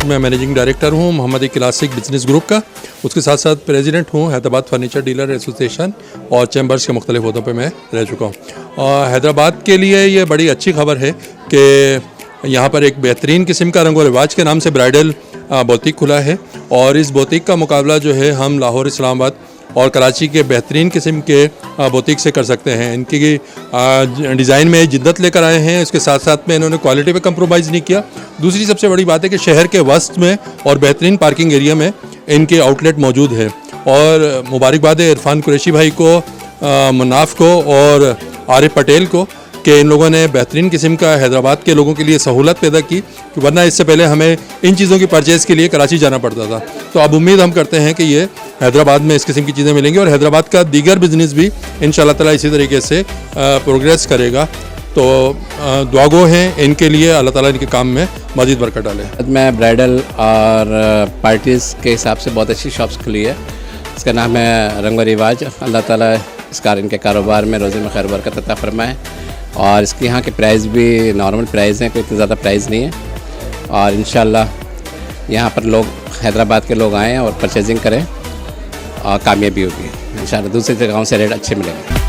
मैं managing director हूँ मोहम्मदी classic business group का। उसके साथ साथ प्रेसिडेंट हूँ हैदराबाद फर्नीचर डीलर एसोसिएशन और चैम्बर्स के मुख्तलिफ अहदों पे मैं रह चुका हूँ। और हैदराबाद के लिए ये बड़ी अच्छी खबर है कि यहाँ पर एक बेहतरीन किस्म का रंगो रिवाज के नाम से ब्राइडल बुटीक खुला है और इस बुटीक का मुकाबला जो है हम लाहौर, इस्लामाबाद और कराची के बेहतरीन किस्म के बुटीक से कर सकते हैं। इनकी डिज़ाइन में जिद्दत लेकर आए हैं, इसके साथ साथ में इन्होंने क्वालिटी पे कंप्रोमाइज़ नहीं किया। दूसरी सबसे बड़ी बात है कि शहर के वस्त में और बेहतरीन पार्किंग एरिया में इनके आउटलेट मौजूद है। और मुबारकबाद है इरफान कुरैशी भाई को, मुनाफ को और आरिफ पटेल को कि इन लोगों ने बेहतरीन किस्म का हैदराबाद के लोगों के लिए सहूलत पैदा की, कि वरना इससे पहले हमें इन चीज़ों की परचेज़ के लिए कराची जाना पड़ता था। तो अब उम्मीद हम करते हैं कि ये हैदराबाद में इस किस्म की चीज़ें मिलेंगी और हैदराबाद का दीगर बिजनेस भी इंशाअल्लाह ताला इसी तरीके से प्रोग्रेस करेगा। तो दुआ गो हैं इनके लिए, अल्लाह ताला इनके काम में मज़ीद बरकत डाले। मैं ब्राइडल और पार्टीज़ के हिसाब से बहुत अच्छी शॉप्स खुली है। इसका नाम है रंगो रिवाज। अल्लाह ताला इनके कारोबार में रोज़े में खैर बरकत अता फरमाए। और इसके यहाँ के प्राइस भी नॉर्मल प्राइस हैं, कोई इतना ज़्यादा प्राइस नहीं है। और इंशाल्लाह यहाँ पर लोग हैदराबाद के लोग आएँ और परचेजिंग करें और कामयाबी होगी इंशाल्लाह। दूसरी जगहों से रेट अच्छे मिलेंगे।